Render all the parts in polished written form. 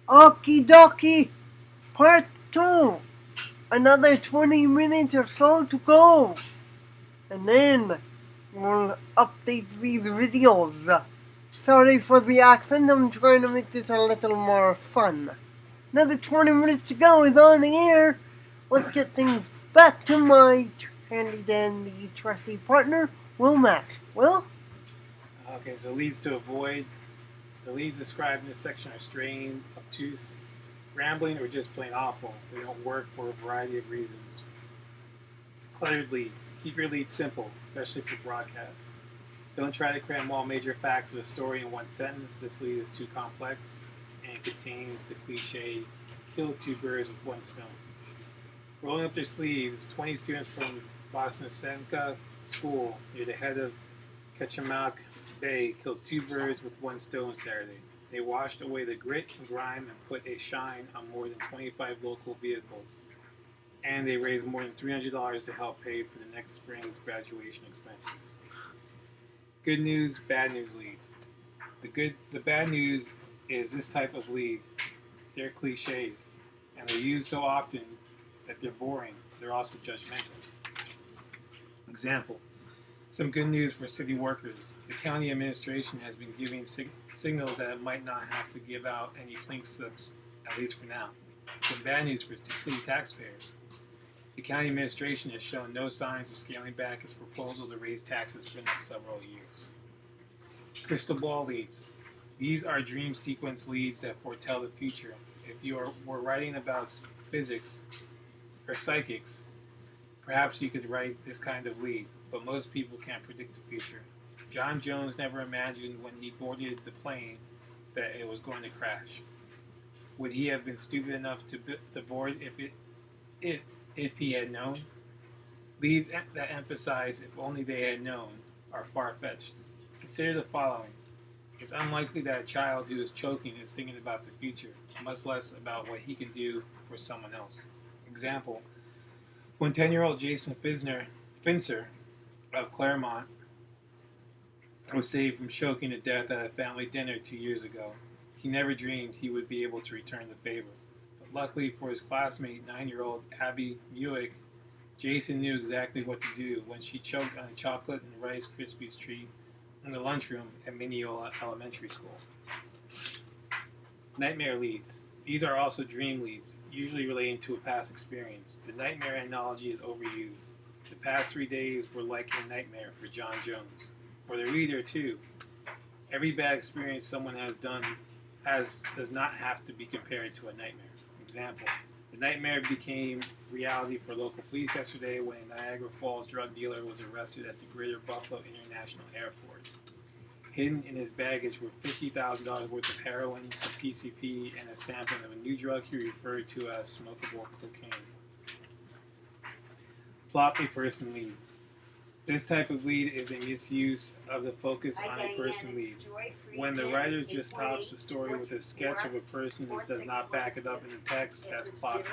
Okie dokie, part 2. Another 20 minutes or so to go. And then we'll update these videos. Sorry for the accent, I'm trying to make this a little more fun. Another 20 minutes to go is on the air. Let's get things back to my handy dandy trusty partner, Will Mack. Will? Okay, so leads to avoid. The leads described in this section are strained, obtuse, rambling, or just plain awful. They don't work for a variety of reasons. Cluttered leads. Keep your leads simple, especially for broadcast. Don't try to cram all major facts of a story in one sentence. This lead is too complex and contains the cliche kill two birds with one stone. Rolling up their sleeves, 20 students from Bosnasenka School near the head of Kachamak Bay killed two birds with one stone Saturday. They washed away the grit and grime and put a shine on more than 25 local vehicles. And they raised more than $300 to help pay for the next spring's graduation expenses. Good news, bad news leads. The bad news is this type of lead. They're cliches, and they're used so often that they're boring. They're also judgmental. Example: some good news for city workers. The county administration has been giving signals that it might not have to give out any plink slips, at least for now. Some bad news for city taxpayers. The county administration has shown no signs of scaling back its proposal to raise taxes for the next several years. Crystal ball leads. These are dream sequence leads that foretell the future. If you were writing about physics or psychics, perhaps you could write this kind of lead, but most people can't predict the future. John Jones never imagined when he boarded the plane that it was going to crash. Would he have been stupid enough to board if he had known? Leads that emphasize if only they had known are far-fetched. Consider the following. It's unlikely that a child who is choking is thinking about the future, much less about what he can do for someone else. Example: when 10-year-old Jason Finzer of Claremont was saved from choking to death at a family dinner 2 years ago, he never dreamed he would be able to return the favor. But luckily for his classmate, 9-year-old Abby Muick, Jason knew exactly what to do when she choked on a chocolate and Rice Krispies treat in the lunchroom at Mineola Elementary School. Nightmare leads. These are also dream leads, usually relating to a past experience. The nightmare analogy is overused. The past 3 days were like a nightmare for John Jones. For the reader, too. Every bad experience someone does not have to be compared to a nightmare. Example: the nightmare became reality for local police yesterday when a Niagara Falls drug dealer was arrested at the Greater Buffalo International Airport. Hidden in his baggage were $50,000 worth of heroin, some PCP, and a sampling of a new drug he referred to as smokable cocaine. Plot a person lead. This type of lead is a misuse of the focus on a person lead. When the writer just tops the story with a sketch of a person and does not back it up in the text, that's plotting.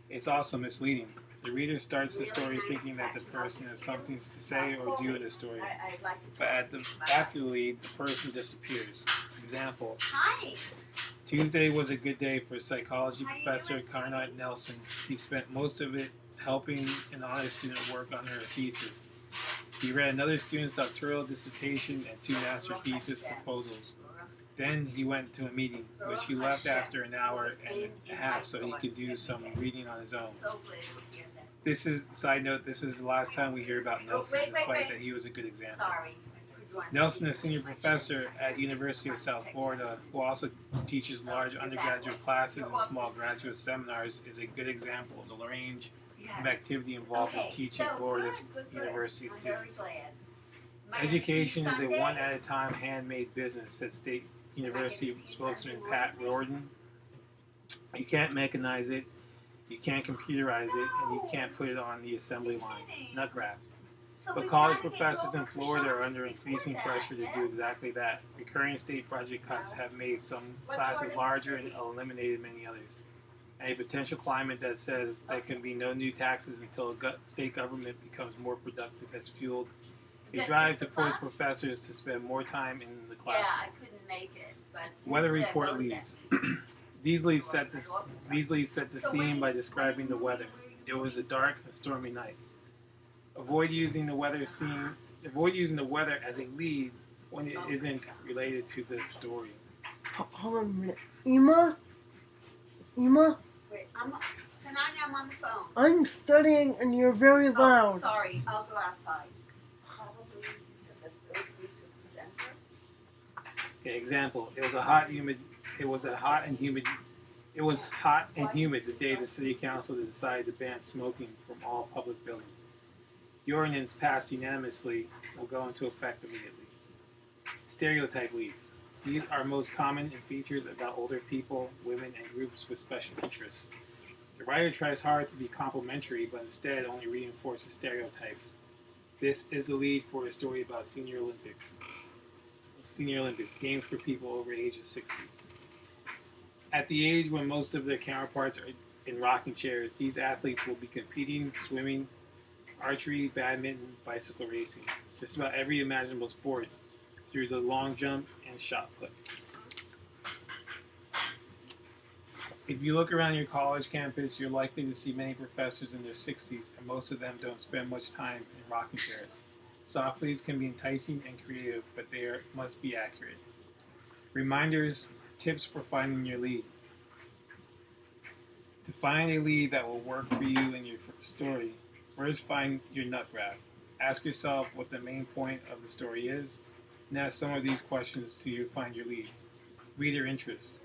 It's also misleading. The reader starts the story thinking that the person has something to say or do in the story, but after the lead, the person disappears. Example: Tuesday was a good day for psychology professor Carnot Nelson. He spent most of it helping an honor student work on her thesis. He read another student's doctoral dissertation and 2 master thesis proposals. Then he went to a meeting, which he left after an hour and a half so he could do some reading on his own. Side note, this is the last time we hear about Nelson, despite that he was a good example. Nelson, a senior professor at University of South Florida, who also teaches large undergraduate classes and small graduate seminars, is a good example of the range of activity involved in teaching Florida's university students. Education is a one-at-a-time handmade business, said State University spokesman Pat Riordan. You can't mechanize it, you can't computerize it, and you can't put it on the assembly line. Nutgraph. But college professors in Florida are under increasing pressure to do exactly that. Recurring state budget cuts have made some classes larger and eliminated many others. And a potential climate that says there can be no new taxes until state government becomes more productive has fueled a drive to force professors to spend more time in the classroom. Weather report leads. Beasley set the scene by describing the weather. It was a dark and stormy night. Avoid using the weather as a lead when it isn't related to the story. Hold on a minute. Ema? Wait, Kananya, I'm on the phone. I'm studying and you're very loud. Oh, sorry, I'll go outside. Probably the third week of December. Okay, example. It was hot and humid the day the city council decided to ban smoking from all public buildings. The ordinance passed unanimously will go into effect immediately. Stereotype leads. These are most common in features about older people, women, and groups with special interests. The writer tries hard to be complimentary, but instead only reinforces stereotypes. This is the lead for a story about Senior Olympics. Games for people over the age of 60. At the age when most of their counterparts are in rocking chairs, these athletes will be competing, swimming, archery, badminton, bicycle racing, just about every imaginable sport, through the long jump and shot put. If you look around your college campus, you're likely to see many professors in their 60s, and most of them don't spend much time in rocking chairs. Soft leads can be enticing and creative, but they must be accurate. Reminders, tips for finding your lead. To find a lead that will work for you in your story, first find your nut graph. Ask yourself what the main point of the story is, and ask some of these questions to find your lead. Reader interest.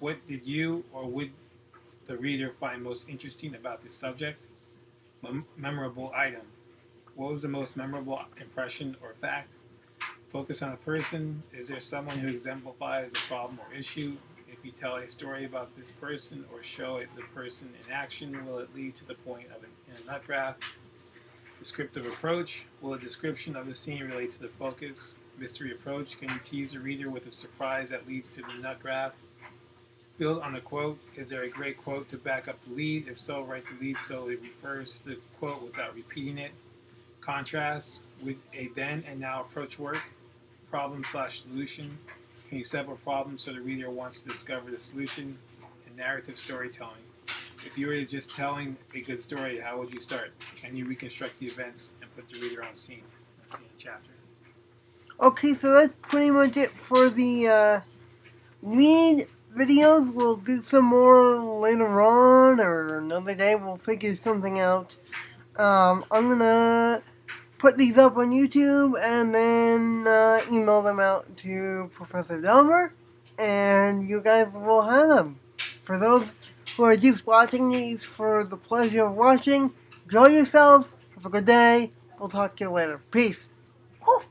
What did you or would the reader find most interesting about this subject? Memorable item. What was the most memorable impression or fact? Focus on a person. Is there someone who exemplifies a problem or issue? If you tell a story about this person or show the person in action, will it lead to the point of in a nut graph? Descriptive approach. Will a description of the scene relate to the focus? Mystery approach. Can you tease the reader with a surprise that leads to the nut graph? Build on a quote. Is there a great quote to back up the lead? If so, write the lead so it refers to the quote without repeating it. Contrast. With a then and now approach work. Problem/solution. Can you set up a problem so the reader wants to discover the solution? And narrative storytelling. If you were just telling a good story, how would you start? Can you reconstruct the events and put the reader on scene? That's the chapter. Okay, so that's pretty much it for the lead videos. We'll do some more later on or another day. We'll figure something out. I'm gonna put these up on YouTube and then email them out to Professor Delver, and you guys will have them. For those who are just watching these for the pleasure of watching, enjoy yourselves. Have a good day. We'll talk to you later. Peace. Woo!